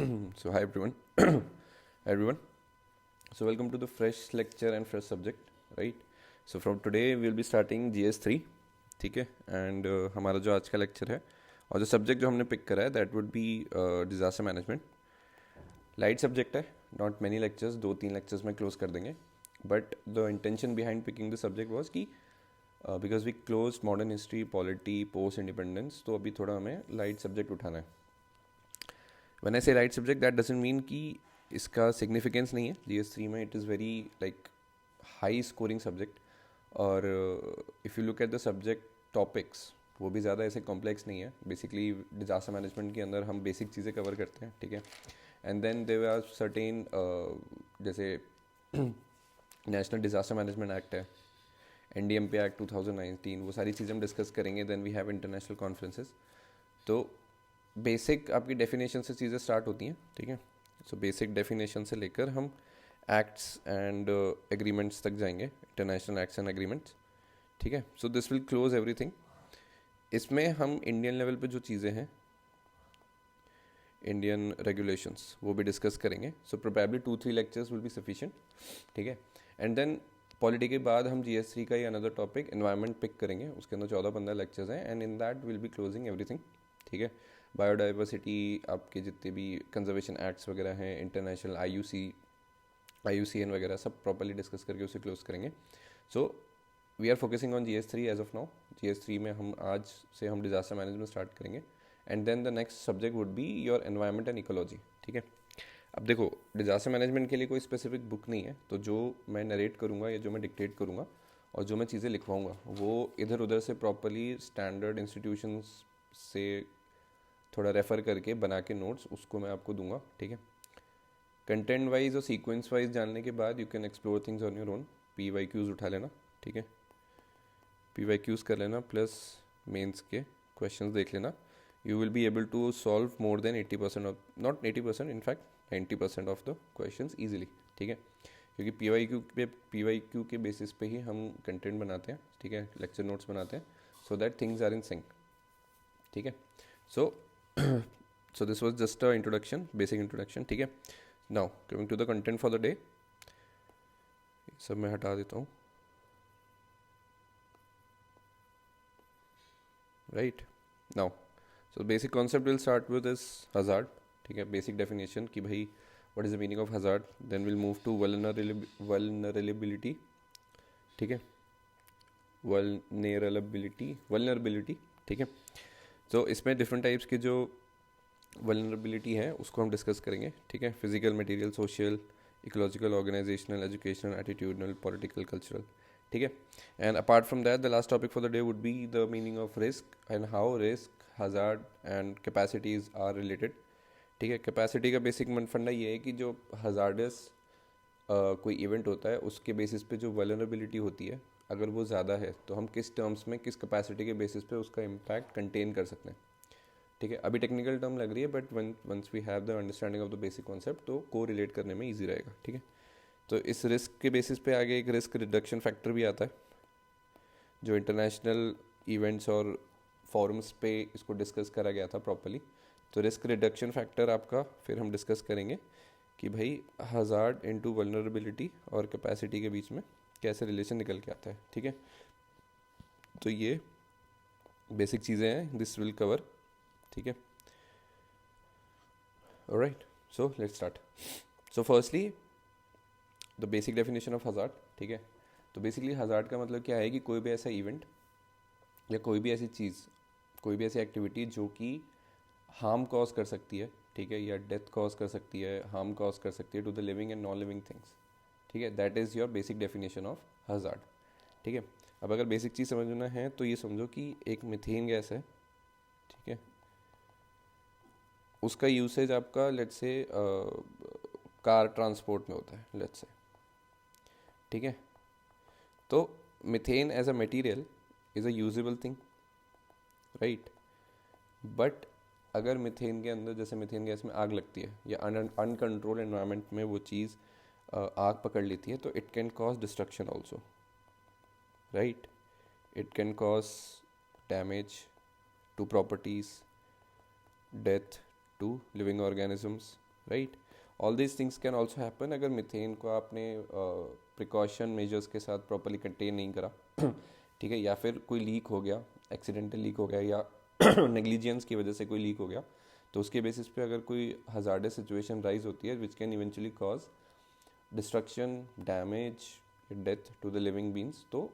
So hi everyone. Hi everyone. So welcome to the fresh lecture and fresh subject, right? So from today we'll be starting GS3, ठीक है? And हमारा जो आज का lecture है और जो सब्जेक्ट जो हमने पिक करा है that would be disaster management. Light subject है, नॉट मैनी लेक्चर्स, 2-3 लेक्चर्स में क्लोज कर देंगे. But the intention behind picking the subject was कि because we close modern history, polity, post independence, तो अभी थोड़ा हमें लाइट सब्जेक्ट उठाना है. When I say light subject that doesn't mean कि इसका सिग्निफिकेंस नहीं है. GS3 में it is very like high scoring subject. और if you look at the subject topics, वो भी ज़्यादा ऐसे कॉम्प्लेक्स नहीं है. बेसिकली डिजास्टर मैनेजमेंट के अंदर हम बेसिक चीज़ें कवर करते हैं, ठीक है. And then there are certain, जैसे नेशनल डिजास्टर मैनेजमेंट एक्ट है, NDMP एक्ट 2019, वो सारी चीज़ें हम डिस्कस करेंगे. Then we have international conferences. तो बेसिक आपकी डेफिनेशन से चीज़ें स्टार्ट होती हैं, ठीक है. सो बेसिक डेफिनेशन से लेकर हम एक्ट्स एंड एग्रीमेंट्स तक जाएंगे, इंटरनेशनल एक्ट्स एंड एग्रीमेंट्स, ठीक है. So this will close everything. इसमें हम इंडियन लेवल पे जो चीज़ें हैं, इंडियन रेगुलेशंस, वो भी डिस्कस करेंगे. So probably 2-3 lectures will be sufficient, ठीक है. एंड देन पॉलिटी के बाद हम GS3 का ही अनदर टॉपिक एनवायरनमेंट पिक करेंगे. उसके अंदर 14-15 लेक्चर्स हैं and in that will be closing everything, ठीक है. बायोडाइवर्सिटी, आपके जितने भी कंजर्वेशन एक्ट्स वगैरह हैं, इंटरनेशनल IUCN वगैरह, सब प्रॉपर्ली डिस्कस करके उसे क्लोज करेंगे. So we are focusing on GS3 as of now. GS3 में हम आज से हम डिजास्टर मैनेजमेंट स्टार्ट करेंगे. And then the next subject would be your environment and ecology, ठीक है. अब देखो, डिजास्टर मैनेजमेंट के लिए कोई स्पेसिफिक बुक नहीं है, तो जो मैं नरेट करूँगा या जो मैं डिक्टेट करूँगा और जो मैं चीज़ें लिखवाऊँगा, वो इधर उधर से प्रॉपरली स्टैंडर्ड इंस्टीट्यूशंस से थोड़ा रेफ़र करके बना के नोट्स उसको मैं आपको दूंगा, ठीक है. कंटेंट वाइज और सीक्वेंस वाइज जानने के बाद you can explore things on your own. PYQs उठा लेना, ठीक है. PYQs कर लेना प्लस मेंस के क्वेश्चंस देख लेना. You will be able to solve more than 80% of, not 80%, in fact 90% of the questions easily, ठीक है. क्योंकि PYQ के बेसिस पे ही हम कंटेंट बनाते हैं, ठीक है, लेक्चर नोट्स बनाते हैं, so that things are in sync, ठीक है. सो so this was just a introduction, basic introduction, ठीक है. now coming to the content for the day, सब मैं हटा देता हूँ, right. now so basic concept we'll start with is hazard, ठीक है. basic definition कि भाई what is the meaning of hazard. then we'll move to vulnerability, ठीक है. vulnerability, ठीक है. तो इसमें डिफरेंट टाइप्स के जो वल्नरेबिलिटी है उसको हम डिस्कस करेंगे, ठीक है. Physical, material, social, ecological, organisational, educational, attitudinal, political, cultural, ठीक है. And apart from that the last topic for the day would be the meaning of risk and how risk, hazard and capacities are related, ठीक है. Capacity का basic फंडा ये है कि जो हजार्डस कोई इवेंट होता है उसके बेसिस पे जो वल्नरेबिलिटी होती है, अगर वो ज़्यादा है तो हम किस टर्म्स में, किस कैपेसिटी के बेसिस पे उसका इम्पैक्ट कंटेन कर सकते हैं, ठीक है. अभी टेक्निकल टर्म लग रही है but once we have the understanding of the basic concept तो को रिलेट करने में ईजी रहेगा, ठीक है. तो इस रिस्क के बेसिस पे आगे एक रिस्क रिडक्शन फैक्टर भी आता है, जो इंटरनेशनल इवेंट्स और फॉरम्स पे इसको डिस्कस करा गया था प्रॉपरली. तो रिस्क रिडक्शन फैक्टर आपका फिर हम डिस्कस करेंगे कि भाई हजार्ड इनटू वल्नरेबिलिटी और कैपेसिटी के बीच में कैसे रिलेशन निकल के आता है, ठीक है. तो ये बेसिक चीज़ें हैं, दिस विल कवर, ठीक है. Alright, so let's start. So firstly the basic definition of hazard, ठीक है. तो बेसिकली हजार्ड का मतलब क्या है कि कोई भी ऐसा इवेंट या कोई भी ऐसी चीज़, कोई भी ऐसी एक्टिविटी जो कि हार्म कॉज कर सकती है, ठीक है, या डेथ कॉज कर सकती है, हार्म कॉज कर सकती है to the living and non living things, ठीक है. That is your basic definition of hazard, ठीक है. अब अगर बेसिक चीज़ समझना है तो ये समझो कि एक मीथेन गैस है, ठीक है. उसका यूसेज आपका लेट्स से कार ट्रांसपोर्ट में होता है, लेट्स से, ठीक है. तो methane as a material is a usable thing, right. But अगर मीथेन के अंदर, जैसे मीथेन गैस में आग लगती है या अनकंट्रोल एनवायरनमेंट में वो चीज़ आग पकड़ लेती है, तो it can cause destruction also, right. It can cause damage to properties, death to living organisms, right. All these things can also happen अगर मीथेन को आपने प्रिकॉशन मेजर्स के साथ प्रॉपरली कंटेन नहीं करा. ठीक है, या फिर कोई लीक हो गया, एक्सीडेंटल लीक हो गया, या नेग्लिजेंस की वजह से कोई लीक हो गया, तो उसके बेसिस पे अगर कोई हजार्डस सिचुएशन राइज होती है which can eventually cause destruction, damage, death to the living beings, तो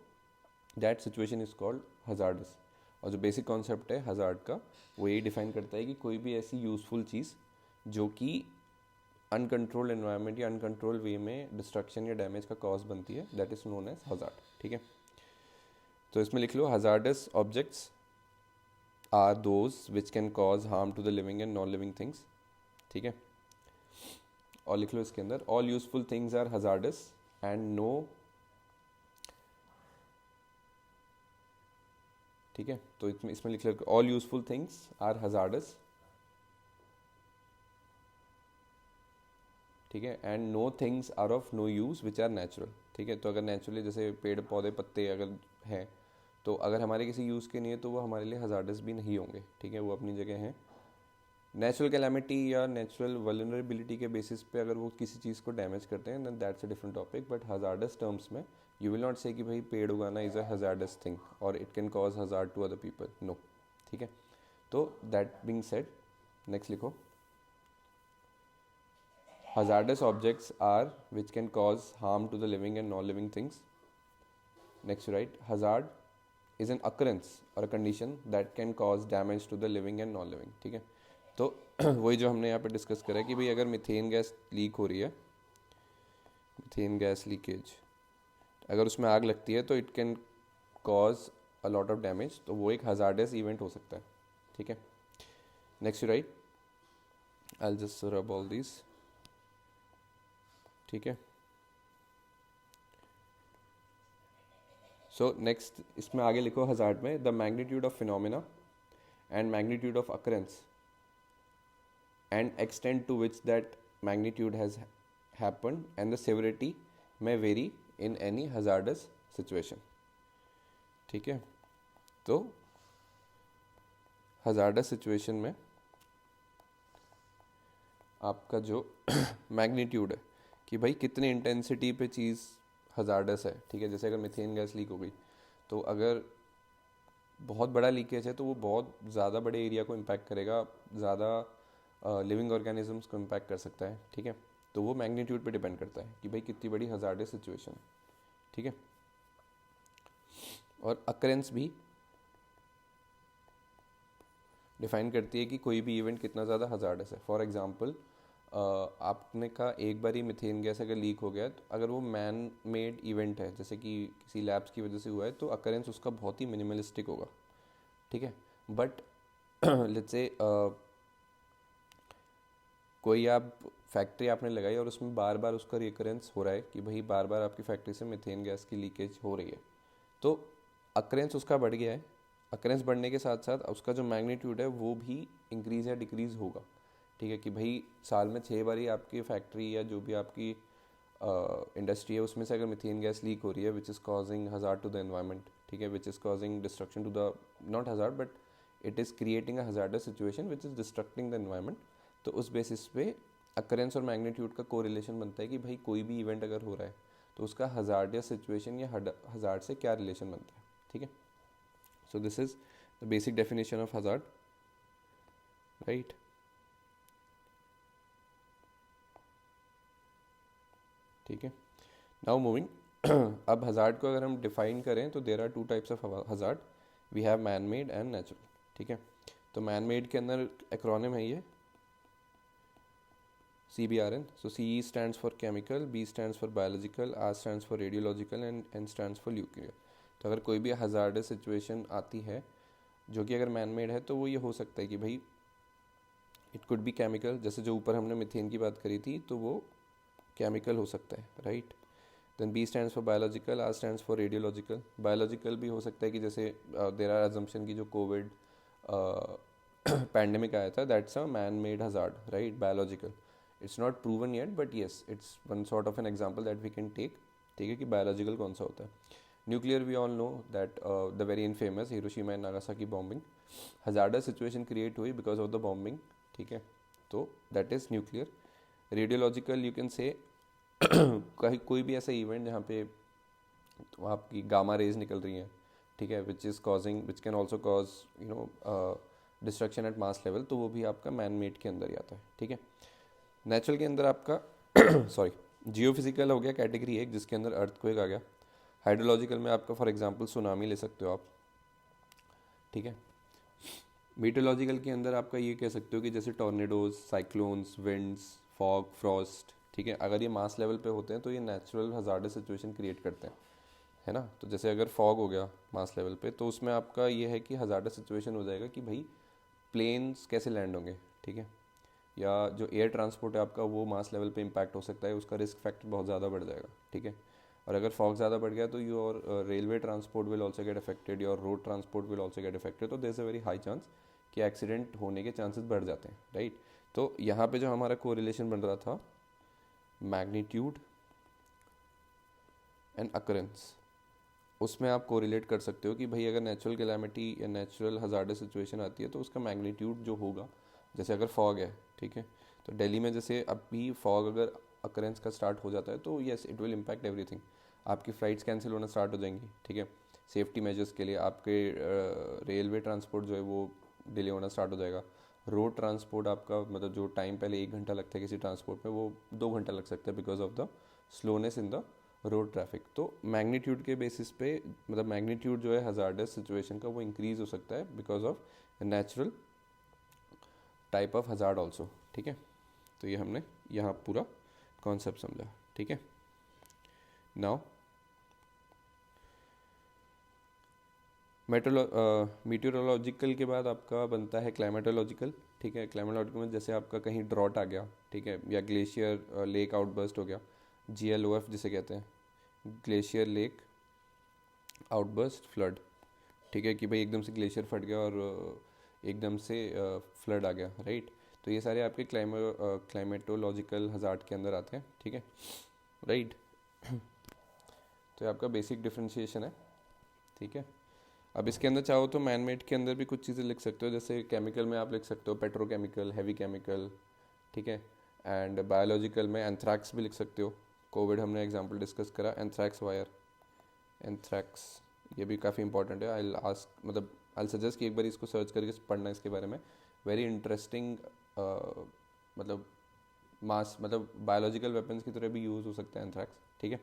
that situation is called hazardous. और जो बेसिक कॉन्सेप्ट है हजार्ड का वो यही डिफाइन करता है कि कोई भी ऐसी यूजफुल चीज़ जो कि अनकंट्रोल्ड एनवायरनमेंट या अनकंट्रोल्ड वे में डिस्ट्रक्शन या डैमेज का कॉज बनती है, that is known as hazard. ठीक है, तो इसमें लिख लो hazardous objects are those which can cause harm to the living and non living things. ठीक है, और लिख लो इसके अंदर all useful things are hazardous and no. ठीक है, तो इसमें लिख लो all useful things are hazardous. ठीक है, and no things are of no use which are natural. ठीक है, तो अगर नेचुरली जैसे पेड़ पौधे पत्ते अगर हैं तो अगर हमारे किसी यूज़ के नहीं है तो वो हमारे लिए हजार्डस भी नहीं होंगे. ठीक है, वो अपनी जगह हैं. नेचुरल कैलामिटी या नेचुरल वल्नरेबिलिटी के बेसिस पे अगर वो किसी चीज़ को डैमेज करते हैं then that's a different topic. But hazardous terms में यू विल नॉट से कि भाई पेड़ उगाना इज़ अ हजार्डस थिंग और it can cause hazard to other people. No. ठीक है, तो दैट बीइंग सेड नेक्स्ट लिखो hazardous objects are which can cause harm to the living and non-living things. Next you write hazard is an occurrence or a condition that can cause damage to the living and non-living. ठीक है, तो वही जो हमने यहाँ पे discuss करा है कि भाई अगर मीथेन गैस लीक हो रही है, मीथेन गैस लीकेज, अगर उसमें आग लगती है तो it can cause a lot of damage, तो वो एक हजार्डस इवेंट हो सकता है. ठीक है, next you write I will just rub all this. ठीक है, सो नेक्स्ट इसमें आगे लिखो हजार्ड में the magnitude of phenomena and magnitude of occurrence and extent to which that magnitude has happened and the severity में vary in any hazardous situation. ठीक है, तो हजार्डस सिचुएशन में आपका जो मैग्नीट्यूड है कि भाई कितनी इंटेंसिटी पे चीज़ हजार्डस है. ठीक है, जैसे अगर मीथेन गैस लीक हो गई तो अगर बहुत बड़ा लीकेज है तो वो बहुत ज़्यादा बड़े एरिया को इम्पैक्ट करेगा, ज़्यादा लिविंग ऑर्गेनिजम्स को इम्पैक्ट कर सकता है. ठीक है, तो वो मैग्नीट्यूड पे डिपेंड करता है कि भाई कितनी बड़ी हजार्डस सिचुएशन है. ठीक है, और अकरेंस भी डिफाइन करती है कि कोई भी इवेंट कितना ज़्यादा हजार्डस है. फॉर एग्जांपल आपने कहा एक बार ही मिथेन गैस अगर लीक हो गया तो अगर वो मैन मेड इवेंट है जैसे कि किसी लैब्स की वजह से हुआ है तो अकरेंस उसका बहुत ही मिनिमलिस्टिक होगा. ठीक है, बट लेट्स से कोई आप फैक्ट्री आपने लगाई और उसमें बार बार उसका रिकरेंस हो रहा है कि भाई बार बार आपकी फैक्ट्री से मिथेन गैस की लीकेज हो रही है, तो अकरेंस उसका बढ़ गया है. अकरेंस बढ़ने के साथ साथ उसका जो मैग्नीट्यूड है वो भी इंक्रीज़ या डिक्रीज़ होगा. ठीक है, कि भाई साल में 6 बार ही आपकी फैक्ट्री या जो भी आपकी इंडस्ट्री है उसमें से अगर मिथेन गैस लीक हो रही है which is causing hazard to the environment. ठीक है, which is causing destruction to the not hazard but it is creating a hazardous situation which is destructing the environment. तो उस बेसिस पे occurrence और magnitude का कोरिलेशन बनता है कि भाई कोई भी इवेंट अगर हो रहा है तो उसका हजार्डियस सिचुएशन या हजार्ड से क्या रिलेशन बनता है. ठीक है, so this is the basic definition of hazard. Right, ठीक है, नाउ मूविंग. अब हजार्ड को अगर हम डिफाइन करें तो there are 2 types of hazard. We have man made and natural. ठीक है, तो मैन मेड के अंदर एक्रोनिम है ये CBRN. So C stands for chemical, B stands for biological, R stands for radiological and N stands for nuclear. तो अगर कोई भी हजार्डस सिचुएशन आती है जो कि अगर मैन मेड है तो वो ये हो सकता है कि भाई इट कुड बी केमिकल, जैसे जो ऊपर हमने मिथेन की बात करी थी तो वो केमिकल हो सकता है. Right, then B stands for biological, R stands for radiological. Biological भी हो सकता है कि जैसे देर आर अजम्पशन की जो कोविड पैंडेमिक आया था that's a man made hazard. Right, biological. It's not proven yet but yes it's one sort of an example that we can take. ठीक है, कि बायोलॉजिकल कौन सा होता है. Nuclear we all know that the very infamous Hiroshima and Nagasaki bombing, hazardous situation create हुई because of the bombing. ठीक है, तो that is nuclear. Radiological you can say कहीं कोई भी ऐसा इवेंट जहाँ पे तो आपकी गामा रेज निकल रही हैं, ठीक है, which can also cause you know destruction at mass level, तो वो भी आपका मैन मेड के अंदर ही आता है, ठीक है। नेचुरल के अंदर आपका सॉरी जियोफिजिकल हो गया कैटेगरी एक, जिसके अंदर अर्थक्वेक आ गया। हाइड्रोलॉजिकल में आपका फॉर एग्जांपल सुनामी ले सकते हो आप, ठीक है। मीटोलॉजिकल के अंदर आपका ये कह सकते हो कि जैसे tornadoes, cyclones, winds, fog, Frost, ठीक है, अगर ये मास लेवल पे होते हैं तो ये नेचुरल हजार्डस सिचुएशन क्रिएट करते हैं, है ना। तो जैसे अगर फॉग हो गया मास लेवल पे, तो उसमें आपका ये है कि हजार्डस सिचुएशन हो जाएगा कि भाई प्लेन्स कैसे लैंड होंगे, ठीक है, या जो एयर ट्रांसपोर्ट है आपका वो मास लेवल पे इम्पैक्ट हो सकता है, उसका रिस्क फैक्टर बहुत ज़्यादा बढ़ जाएगा, ठीक है। और अगर फॉग ज़्यादा बढ़ गया तो your railway transport will also get affected, your road transport will also get affected, तो there is a very high chance कि एक्सीडेंट होने के चांसेस बढ़ जाते हैं, राइट। तो यहाँ पे जो हमारा कोरिलेशन बन रहा था मैग्नीट्यूड एंड अकरेंस, उसमें आप कोरिलेट कर सकते हो कि भाई अगर नेचुरल कैलामिटी या नेचुरल हजार्डस सिचुएशन आती है तो उसका मैग्नीट्यूड जो होगा, जैसे अगर फॉग है, ठीक है, तो दिल्ली में जैसे अभी फॉग अगर अकरेंस का स्टार्ट हो जाता है तो yes it will impact everything. आपकी फ़्लाइट्स कैंसिल होना स्टार्ट हो जाएंगी, ठीक है, सेफ्टी मेजर्स के लिए आपके रेलवे ट्रांसपोर्ट जो है वो डिले होना स्टार्ट हो जाएगा। रोड ट्रांसपोर्ट आपका मतलब जो टाइम पहले 1 घंटा लगता है किसी ट्रांसपोर्ट में, वो 2 घंटा लग सकता है because of the slowness in the road traffic. तो मैग्नीट्यूड के बेसिस पे मतलब मैग्नीट्यूड जो है हजार्डस सिचुएशन का वो इंक्रीज हो सकता है because of natural type of hazard also, ठीक है। तो ये हमने यहाँ पूरा कॉन्सेप्ट समझा, ठीक है। नाउ मीटेरोलॉजिकल के बाद आपका बनता है क्लाइमेटोलॉजिकल, ठीक है। क्लाइमेटोलॉजिकल में जैसे आपका कहीं ड्रॉट आ गया, ठीक है, या ग्लेशियर लेक आउटबर्स्ट हो गया, GLOF जिसे कहते हैं, ग्लेशियर लेक आउटबर्स्ट फ्लड, ठीक है, कि भाई एकदम से ग्लेशियर फट गया और एकदम से फ्लड आ गया, राइट। तो ये सारे आपके क्लाइमेटोलॉजिकल हजार्ड के अंदर आते हैं, ठीक है, राइट। तो ये आपका बेसिक डिफ्रेंशिएशन है, ठीक है। अब इसके अंदर चाहो तो मैन मेड के अंदर भी कुछ चीज़ें लिख सकते हो, जैसे केमिकल में आप लिख सकते हो पेट्रोकेमिकल, हैवी केमिकल, ठीक है। एंड बायोलॉजिकल में एंथ्रैक्स भी लिख सकते हो, कोविड हमने एग्जांपल डिस्कस करा, एंथ्रैक्स वायर, एंथ्रैक्स, ये भी काफ़ी इंपॉर्टेंट है। आई आस्क मतलब आई सजेस्ट कि एक बार इसको सर्च करके पढ़ना इसके बारे में, वेरी इंटरेस्टिंग, मतलब मास मतलब बायोलॉजिकल वेपन्स की तरह भी यूज़ हो सकता है एंथ्रैक्स, ठीक है।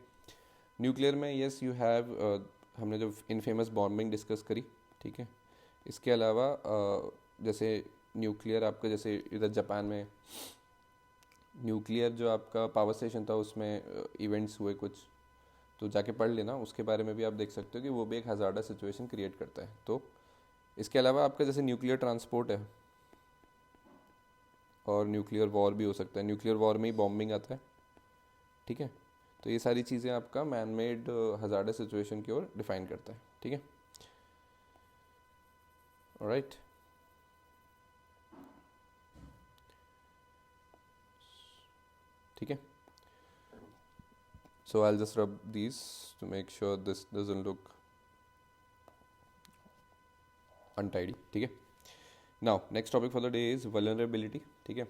न्यूक्लियर में येस यू हैव हमने जो इनफेमस बॉम्बिंग डिस्कस करी, ठीक है। इसके अलावा जैसे न्यूक्लियर आपका जैसे इधर जापान में न्यूक्लियर जो आपका पावर स्टेशन था उसमें इवेंट्स हुए कुछ, तो जाके पढ़ लेना, उसके बारे में भी आप देख सकते हो कि वो भी एक हजार्डस सिचुएशन क्रिएट करता है। तो इसके अलावा आपका जैसे न्यूक्लियर ट्रांसपोर्ट है और न्यूक्लियर वॉर भी हो सकता है, न्यूक्लियर वॉर में ही बॉम्बिंग आता है, ठीक है। तो ये सारी चीज़ें आपका मैन मेड हजार्डस सिचुएशन की ओर डिफाइन करता है, ठीक है, ऑलराइट। ठीक है, so I'll just rub these to make sure this doesn't look untidy, ठीक है। Now next topic for the day is vulnerability, ठीक है।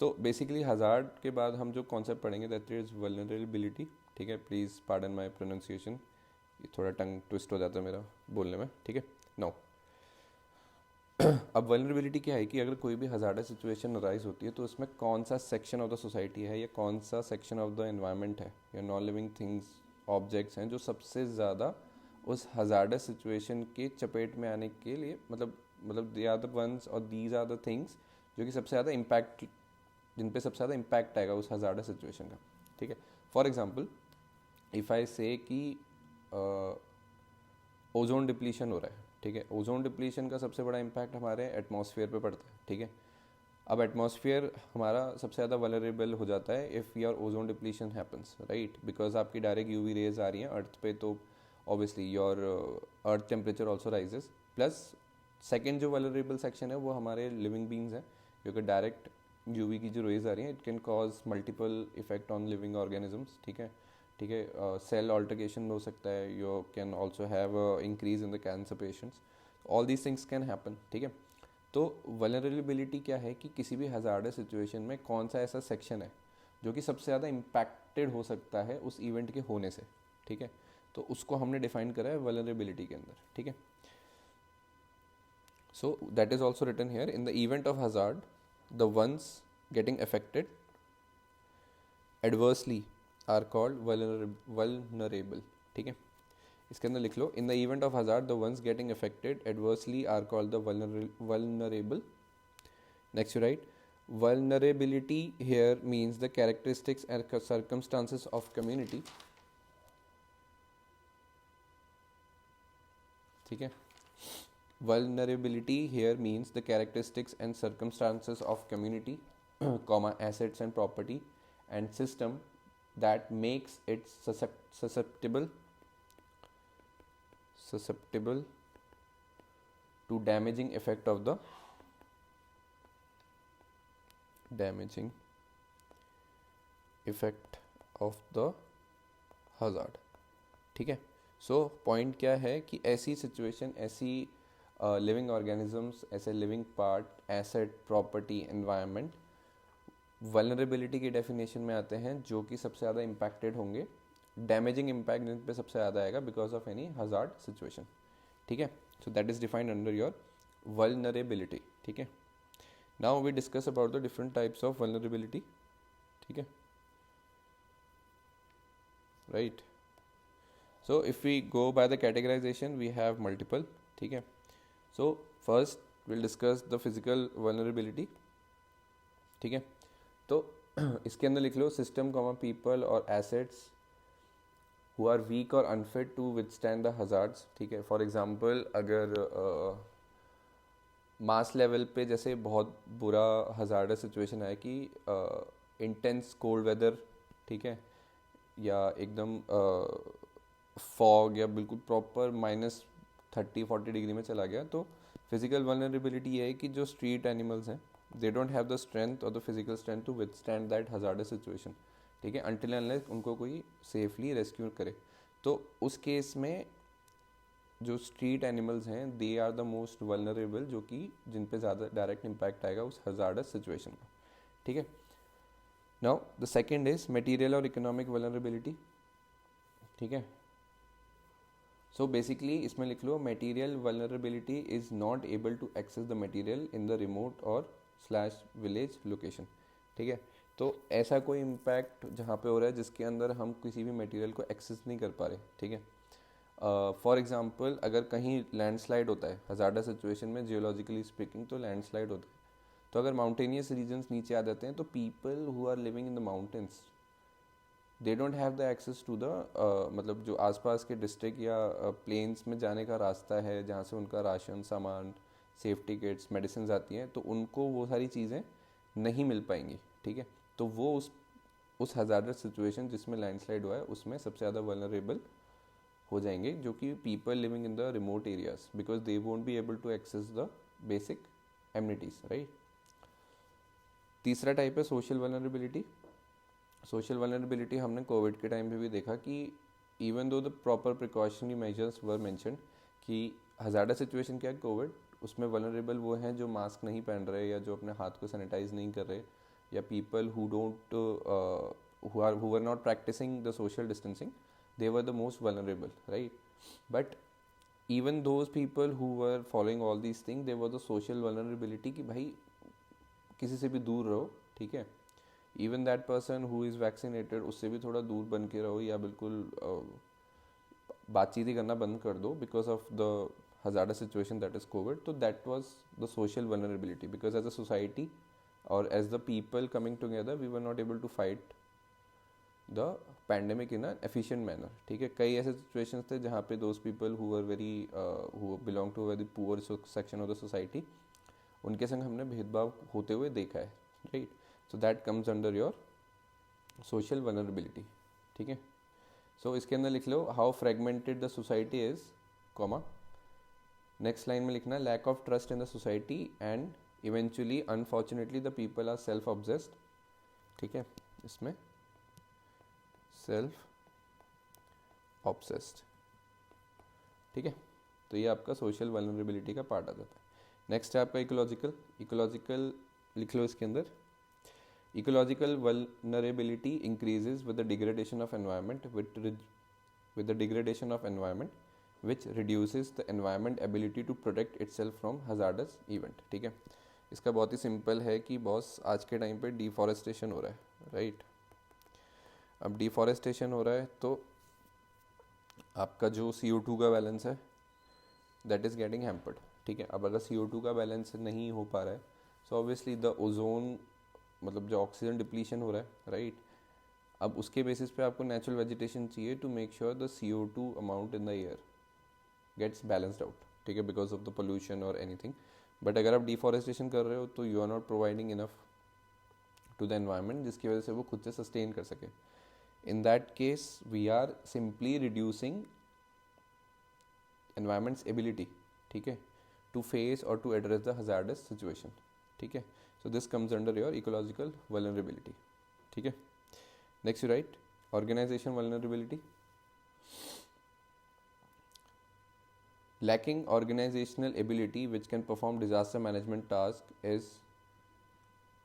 तो बेसिकली हजार्ड के बाद हम जो कॉन्सेप्ट पढ़ेंगे दैट इज़ वल्नरेबिलिटी, ठीक है। प्लीज़ पार्डन माय प्रोनाउंसिएशन, ये थोड़ा टंग ट्विस्ट हो जाता है मेरा बोलने में, ठीक है। नाउ अब वल्नरेबिलिटी क्या है कि अगर कोई भी हजार्डस सिचुएशन अराइज होती है तो उसमें कौन सा सेक्शन ऑफ द सोसाइटी है या कौन सा सेक्शन ऑफ द एनवायरनमेंट है या नॉन लिविंग थिंग्स ऑब्जेक्ट्स हैं जो सबसे ज़्यादा उस हजार्डस सिचुएशन के चपेट में आने के लिए मतलब दे आर द वंस और दीज आर द थिंग्स जो कि सबसे ज़्यादा इम्पैक्ट, जिन पे सबसे ज़्यादा इम्पैक्ट आएगा उस हजार्डस सिचुएशन का, ठीक है। फॉर एग्जाम्पल इफ़ आई से कि ओजोन डिप्लीशन हो रहा है, ठीक है। ओजोन डिप्लीशन का सबसे बड़ा इम्पैक्ट हमारे एटमॉस्फेयर पे पड़ता है, ठीक है। अब एटमॉस्फेयर हमारा सबसे ज़्यादा वलरेबल हो जाता है if your ozone depletion happens, right, because आपकी डायरेक्ट यूवी रेज आ रही हैं अर्थ पे, तो obviously your earth temperature also rises. Plus second जो वलरेबल सेक्शन है वो हमारे लिविंग बींग्स हैं, क्योंकि डायरेक्ट यूवी की जो रेज आ रही हैं it can cause multiple effect on living organisms, ठीक है, ठीक है। सेल ऑल्टरेशन हो सकता है, you can also have increase in the cancer patients, all these things can happen, ठीक है। तो वल्नरेबिलिटी क्या है कि किसी भी हज़ार्डस सिचुएशन में कौन सा ऐसा सेक्शन है जो कि सबसे ज़्यादा इम्पैक्टेड हो सकता है उस इवेंट के होने से, ठीक है। तो उसको हमने डिफाइन करा है वल्नरेबिलिटी के अंदर, ठीक है। So that is also written here, in the event of hazard the ones getting affected adversely are called vulnerable, ठीक है। इसके अंदर लिख लो, in the event of hazard the ones getting affected adversely are called the vulnerable. Next you write, vulnerability here means the characteristics and circumstances of community, ठीक है। Vulnerability here means the characteristics and circumstances of community, comma assets and property and system that makes it susceptible to damaging effect of the hazard, ठीक है। So point क्या है कि ऐसी situation, ऐसी living organisms, ऐसे living part, asset, property, environment vulnerability की definition में आते हैं जो कि सबसे ज़्यादा इम्पैक्टेड होंगे, डैमेजिंग इम्पैक्ट जिन पे सबसे ज़्यादा आएगा because of any hazard situation, ठीक है। So that is defined under your vulnerability, ठीक है। Now we discuss about the different types of vulnerability, ठीक है, right. So if we go by the categorization, we have multiple, ठीक है। So first we'll discuss the physical vulnerability, ठीक है। तो इसके अंदर लिख लो system, people और assets who are weak or unfit to withstand the hazards, ठीक है। For example, अगर मास लेवल पे जैसे बहुत बुरा हज़ार्डस सिचुएशन है कि इंटेंस कोल्ड वेदर, ठीक है, या एकदम फॉग या बिल्कुल प्रॉपर -30-40 डिग्री में चला गया, तो फिजिकल वल्नरेबिलिटी ये है कि जो स्ट्रीट एनिमल्स हैं they don't have the strength और the physical strength to withstand that hazardous situation, ठीक है, अनटिल अनलेस उनको कोई सेफली रेस्क्यू करे। तो उस केस में जो स्ट्रीट एनिमल्स हैं they are the most vulnerable, जो कि जिन पे ज़्यादा डायरेक्ट इम्पैक्ट आएगा उस हज़ार्डस सिचुएशन का, ठीक है। Now the second is material और इकोनॉमिक वल्नरेबिलिटी, ठीक है। सो बेसिकली इसमें लिख लो, material vulnerability is not able to access the material in the remote और स्लैश विलेज लोकेशन, ठीक है। तो ऐसा कोई इम्पैक्ट जहाँ पे हो रहा है जिसके अंदर हम किसी भी मटेरियल को एक्सेस नहीं कर पा रहे, ठीक है। फॉर एग्जांपल अगर कहीं लैंडस्लाइड होता है हज़ार्डस सिचुएशन में, जियोलॉजिकली स्पीकिंग तो लैंडस्लाइड होता है, तो अगर माउंटेनियस रीजन्स नीचे आ जाते हैं तो people who are living in the mountains they don't have the access to the मतलब जो आसपास के डिस्ट्रिक्ट या प्लेन्स में जाने का रास्ता है जहाँ से उनका राशन, सामान, सेफ्टी किट्स, मेडिसिन आती हैं, तो उनको वो सारी चीज़ें नहीं मिल पाएंगी, ठीक है। तो वो उस हज़ार्डस सिचुएशन जिसमें लैंडस्लाइड हुआ है उसमें सबसे ज़्यादा वल्नरेबल हो जाएंगे, जो कि people living in the remote areas, because they won't be able to access the basic amenities, right. तीसरा टाइप है सोशल वल्नरेबिलिटी। सोशल वल्नरेबिलिटी हमने कोविड के टाइम पे भी देखा कि even though the proper precautionary measures were mentioned कि hazardous situation क्या है कोविड, उसमें वल्नरेबल वो हैं जो मास्क नहीं पहन रहे या जो अपने हाथ को सैनिटाइज नहीं कर रहे, या people who don't who were not practising the social distancing, they were the most vulnerable, right? But even those people who were following all these things, they were the social vulnerability कि भाई किसी से भी दूर रहो, ठीक है। even that person who is vaccinated उससे भी थोड़ा दूर बन के रहो, या बिल्कुल बातचीत ही करना बंद कर दो because of the hazardous situation that is COVID. तो that was the social vulnerability, because as a society or as the people coming together we were not able to fight the pandemic in an efficient manner, ठीक है। कई ऐसे situations थे जहाँ पे those people who were very who belong to very poor section of the society, उनके संग हमने भेदभाव होते हुए देखा है, right. So that comes under your social vulnerability, ठीक है। सो इसके अंदर लिख लो, how fragmented the society is, comma, next line में लिखना, lack of trust in the society and eventually unfortunately the people are self obsessed, ठीक है। इसमें सेल्फ ऑब्सेस्ड, ठीक है। तो ये आपका सोशल वल्नरेबिलिटी का पार्ट आ जाता है। नेक्स्ट है आपका इकोलॉजिकल. इकोलॉजिकल लिख लो इसके अंदर. Ecological vulnerability increases with the degradation of environment with the degradation of environment which reduces the environment ability to protect itself from hazardous event. ठीक है, इसका बहुत ही सिंपल है कि बॉस आज के टाइम पे डिफॉरेस्टेशन हो रहा है, राइट. अब डिफॉरेस्टेशन हो रहा है तो आपका जो CO2 का बैलेंस है दैट इज़ गेटिंग हैम्पर्ड. ठीक है, अब अगर CO2 का बैलेंस नहीं हो पा रहा है सो ऑब्वियसली द ओजोन, मतलब जो ऑक्सीजन डिप्लीशन हो रहा है, राइट. अब उसके बेसिस पे आपको नेचुरल वेजिटेशन चाहिए to make sure the CO2 amount in the air gets balanced out. ठीक है, बिकॉज ऑफ द पोल्यूशन और एनीथिंग. बट अगर आप डिफॉरेस्टेशन कर रहे हो तो you are not providing enough to the environment जिसकी वजह से वो खुद से सस्टेन कर सके. In that case we are simply reducing environment's ability, ठीक है, टू फेस और to address the hazardous situation. ठीक है, so this comes under your ecological vulnerability. ठीक है, next you write organization vulnerability. Lacking organizational ability which can perform disaster management task is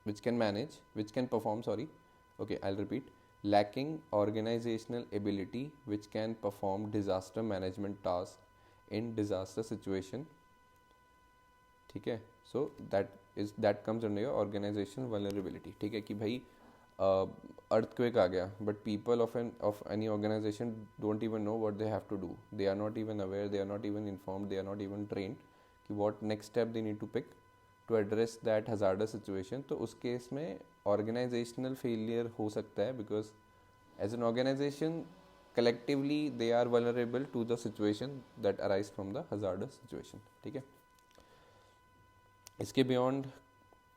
which can perform okay, I'll repeat. Lacking organizational ability which can perform disaster management task in disaster situation. ठीक है, so that comes under your organizational vulnerability. ठीक है कि भाई earthquake आ गया but people of any organization don't even know what they have to do. They are not even aware, they are not even informed, they are not even trained कि what next step they need to pick to address that hazardous situation. तो उस case में organizational failure हो सकता है because as an organization collectively they are vulnerable to the situation that arise from the hazardous situation. ठीक है, इसके beyond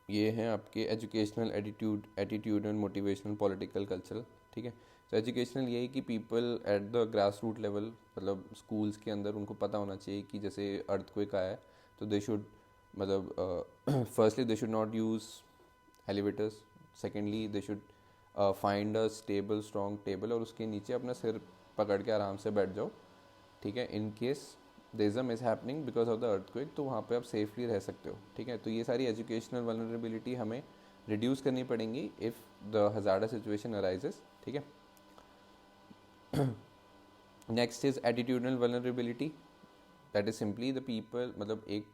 ये हैं आपके educational attitude and motivational political cultural. ठीक है, तो एजुकेशनल यही कि people at the grass root level, मतलब स्कूल्स के अंदर उनको पता होना चाहिए कि जैसे अर्थक्वेक आया है तो दे शुड, मतलब firstly they should not use elevators. Secondly they should find a stable strong table और उसके नीचे अपना सिर पकड़ के आराम से बैठ जाओ. ठीक है, in case there is a mishappening because of the earthquake, तो वहाँ पे आप सेफली रह सकते हो. ठीक है, तो ये सारी एजुकेशनल वल्नरेबिलिटी हमें रिड्यूस करनी पड़ेंगी if the hazardous situation arises. ठीक है, next is attitudinal vulnerability. That is simply the people, मतलब एक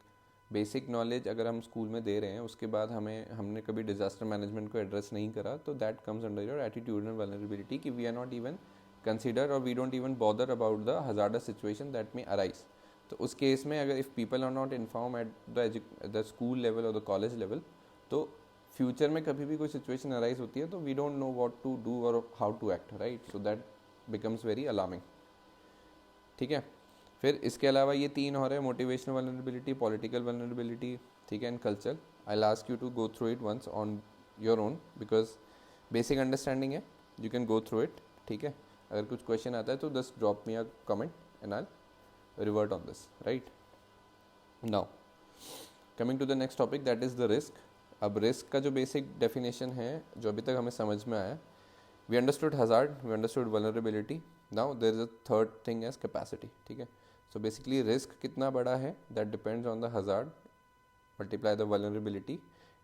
बेसिक नॉलेज अगर हम स्कूल में दे रहे हैं उसके बाद हमने कभी डिजास्टर मैनेजमेंट को एड्रेस नहीं करा तो that comes under your attitudinal vulnerability कि we are not even consider और we don't even bother about the hazardous situation that may arise. तो उस केस में अगर if people are not inform at the school level और the college level तो future में कभी भी कोई सिचुएशन अराइज होती है तो we don't know what to do और how to act, right. So that becomes very alarming. ठीक है, फिर इसके अलावा ये तीन और है, मोटिवेशनल वल्नरेबिलिटी, पॉलिटिकल वल्नरेबिलिटी, ठीक है, and culture. I will ask you to go through it once on your own because basic understanding है, you can go through it. ठीक है, अगर कुछ क्वेश्चन आता है तो just drop me a comment and I revert on this, right. Now coming to the next topic, that is the risk. अब risk का जो बेसिक डेफिनेशन है जो अभी तक हमें समझ में आया, we understood hazard, we understood vulnerability. Now there is a third thing as capacity. ठीक है, so basically risk कितना बड़ा है that depends on the hazard multiply the vulnerability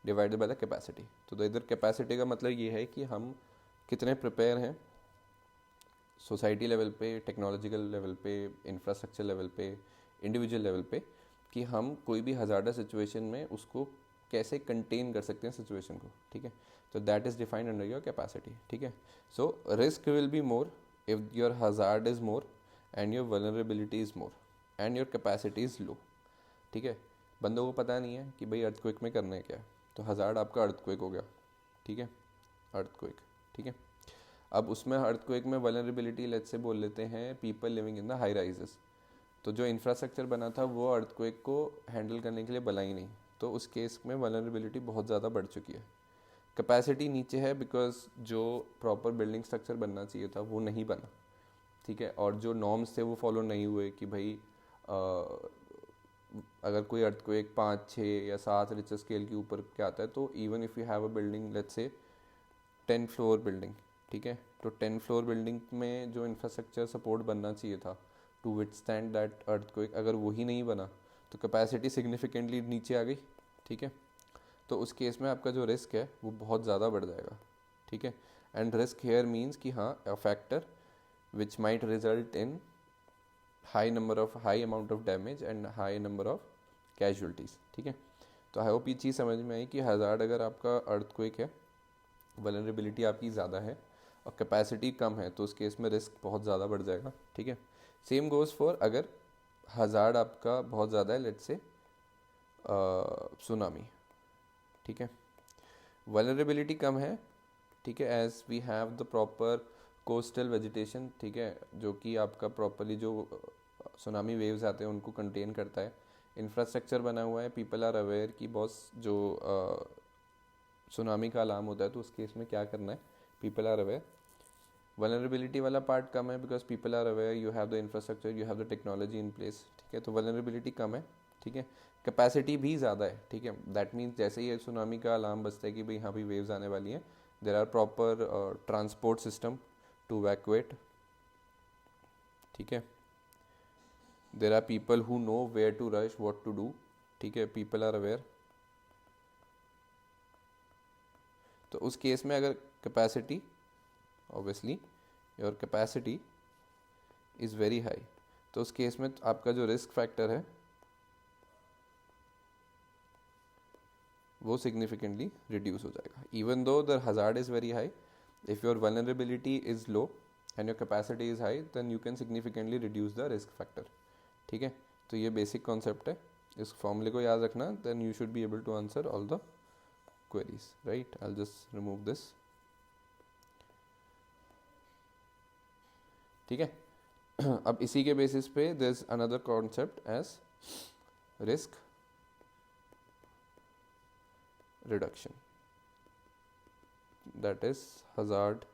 divided by the capacity. तो इधर capacity का मतलब ये है कि हम कितने प्रिपेयर हैं सोसाइटी लेवल पे, टेक्नोलॉजिकल लेवल पे, इंफ्रास्ट्रक्चर लेवल पे, इंडिविजुअल लेवल पे, कि हम कोई भी हजार्डस सिचुएशन में उसको कैसे कंटेन कर सकते हैं सिचुएशन को. ठीक है, तो that is defined under your capacity. ठीक है, so risk will be more if your hazard is more and your vulnerability is more and your capacity is low. ठीक है, बंदों को पता नहीं है कि भाई अर्थक्वेक में करना है क्या, तो हजार्ड आपका अर्थक्वेक हो गया. ठीक है, अर्थक्वेक. ठीक है, अब उसमें अर्थक्वेक में वल्नरेबिलिटी लेट्स से बोल लेते हैं people living in the high rises. तो जो इंफ्रास्ट्रक्चर बना था वो अर्थक्वेक को हैंडल करने के लिए बना ही नहीं, तो उस केस में वल्नरेबिलिटी बहुत ज़्यादा बढ़ चुकी है. कैपेसिटी नीचे है बिकॉज जो प्रॉपर बिल्डिंग स्ट्रक्चर बनना चाहिए था वो नहीं बना. ठीक है, और जो नॉर्म्स थे वो फॉलो नहीं हुए कि भाई अगर कोई अर्थक्वेक 5, 6 या 7 रिचर स्केल के ऊपर क्या आता है तो even if you have a building let's say 10 floor building, ठीक है, तो 10 फ्लोर बिल्डिंग में जो इंफ्रास्ट्रक्चर सपोर्ट बनना चाहिए था टू विथस्टैंड दैट अर्थक्वेक, अगर वही नहीं बना तो कैपेसिटी सिग्निफिकेंटली नीचे आ गई, ठीक है। तो उस केस में आपका जो रिस्क है वो बहुत ज़्यादा बढ़ जाएगा, ठीक है। एंड रिस्क हेयर मीन्स कि हाँ a factor which might result in high amount of damage and high number of casualties, ठीक है। तो आई होप ये चीज़ समझ में आई कि हज़ार्ड अगर आपका अर्थक्वेक है, वल्नरेबिलिटी आपकी ज़्यादा है और कैपेसिटी कम है, तो उस केस में रिस्क बहुत ज़्यादा बढ़ जाएगा, ठीक है। सेम गोज़ फॉर अगर हज़ार्ड आपका बहुत ज़्यादा है, लेट्स से सुनामी, ठीक है। वल्नरेबिलिटी कम है, ठीक है, as we have the proper coastal vegetation, ठीक है, जो कि आपका प्रॉपरली जो सुनामी वेव्स आते हैं उनको कंटेन करता है। इंफ्रास्ट्रक्चर बना हुआ है, पीपल आर अवेयर कि बॉस जो सुनामी का अलार्म होता है तो उस केस में क्या करना है, पीपल आर अवेयर। वल्नरेबिलिटी वाला पार्ट कम है because people are aware, you have the infrastructure, you have the technology in place, ठीक है। तो वल्नरेबिलिटी कम है, ठीक है। कैपेसिटी भी ज़्यादा है, ठीक है। दैट मीन्स जैसे ही सुनामी का अलार्म बजता है कि भाई हाँ भी वेव्स आने वाली हैं, there are proper transport system to evacuate, ठीक है। There are people who know where to rush, what to do, ठीक है, पीपल आर अवेयर। तो उस केस में अगर capacity, obviously your capacity is very high, तो उस केस में आपका जो रिस्क फैक्टर है वो सिग्निफिकेंटली रिड्यूस हो जाएगा। Even though the hazard is very high, if your vulnerability is low and your capacity is high, then you can significantly reduce the risk factor, ठीक है। तो ये बेसिक कॉन्सेप्ट है, इस फॉर्मूले को याद रखना, then you should be able to answer all the queries, right? I'll just remove this, ठीक है। अब इसी के बेसिस पे there's another concept as risk reduction, that is hazard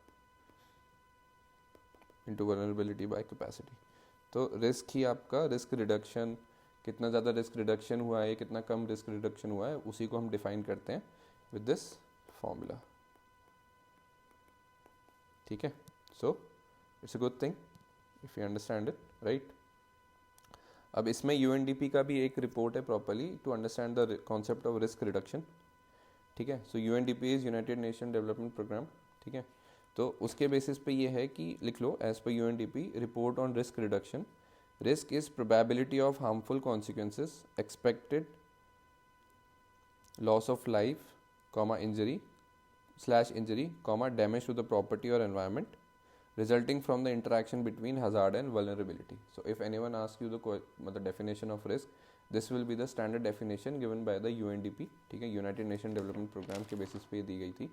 into vulnerability by capacity। तो रिस्क ही आपका रिस्क रिडक्शन, कितना ज़्यादा रिस्क रिडक्शन हुआ है, कितना कम रिस्क रिडक्शन हुआ है, उसी को हम डिफाइन करते हैं with this formula, ठीक है। So it's a good thing if you understand it, right? अब इसमें UNDP का भी एक रिपोर्ट है properly to understand the concept of risk reduction, ठीक है। So UNDP is United Nation Development Programme, ठीक है। तो उसके बेसिस पे ये है कि लिख लो as per UNDP report on risk reduction, risk is probability of harmful consequences, expected loss of life, injury, damage to the property or environment resulting from the interaction between hazard and vulnerability. So if anyone asks you the definition of risk, this will be the standard definition given by the UNDP, ठीक है, United Nation Development Program के basis पे दी गई थी।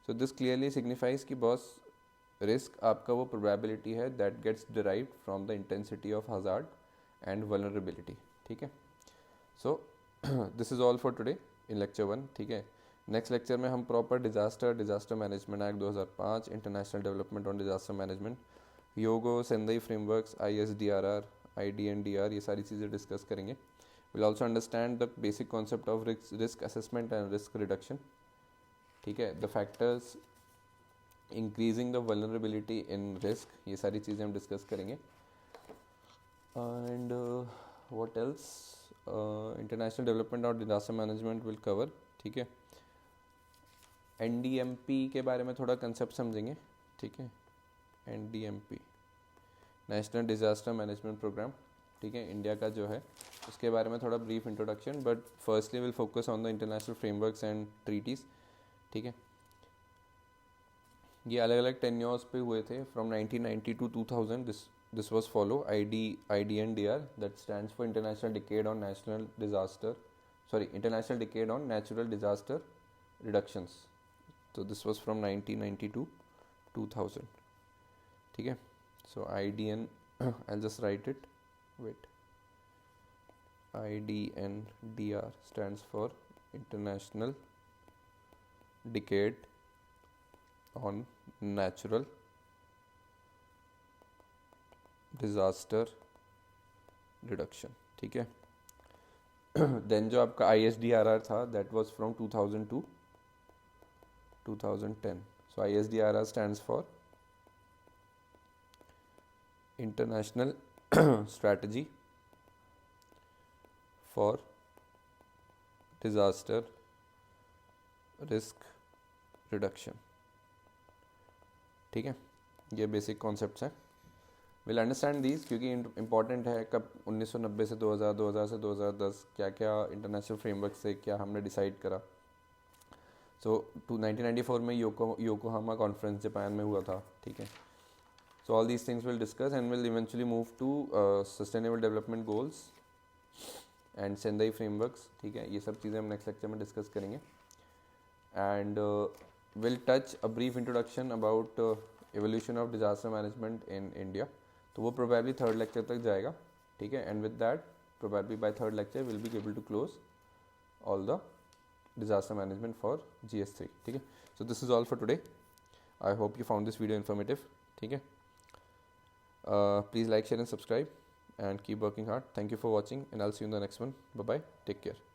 So this clearly signifies कि boss risk आपका वो प्रोबेबिलिटी है that gets derived from the intensity of hazard and vulnerability, ठीक है। So this is all for today in lecture 1, ठीक है। नेक्स्ट लेक्चर में हम proper disaster management act 2005, international development on disaster management, Hyogo, Sendai frameworks, ISDRR, IDNDR, ये सारी चीज़ें discuss करेंगे। Will also understand the basic concept of risk assessment and risk reduction, ठीक है। The factors increasing the vulnerability in risk, ये सारी चीज़ें हम डिस्कस करेंगे। And what else, international development और डिज़ास्टर मैनेजमेंट विल कवर, ठीक है। NDMP के बारे में थोड़ा कंसेप्ट समझेंगे, ठीक है। NDMP National Disaster Management Programme, ठीक है, इंडिया का जो है उसके बारे में थोड़ा brief introduction, but firstly will focus on the international frameworks and treaties, ठीक है। ये अलग अलग टेन्योर्स पे हुए थे from 1990 to 2000। This was follow IDNDR, that stands for International Decade on International Decade on Natural Disaster Reductions. तो this was from 1990 to 2000, ठीक है। सो IDN, I'll just write it, wait, IDNDR stands for International Decade on Natural Disaster Reduction, ठीक है। Then जो आपका ISDRR था that was from 2000 to 2010. So ISDRR stands for International Strategy for Disaster Risk reduction. ठीक है, ये basic concepts हैं। Will understand these क्योंकि इंपॉर्टेंट है कब 1990 से 2000, 2000 से 2010 क्या क्या इंटरनेशनल फ्रेमवर्क से क्या हमने डिसाइड करा। सो 1994 में योकोहामा कॉन्फ्रेंस जापान में हुआ था। ठीक है, so all these things will discuss and will eventually move to sustainable development goals and Sendai frameworks. ठीक है, ये सब चीज़ें हम नेक्स्ट लेक्चर में डिस्कस करेंगे। And will touch a brief introduction about evolution of disaster management in India. तो वो प्रोबेबली थर्ड लेक्चर तक जाएगा। ठीक है, and with that probably by third lecture will be able to close all the disaster management for GS3. ठीक है, so this is all for today. I hope you found this video informative. ठीक है, please like, share and subscribe and keep working hard. Thank you for watching and I'll see you in the next one. Bye bye, take care.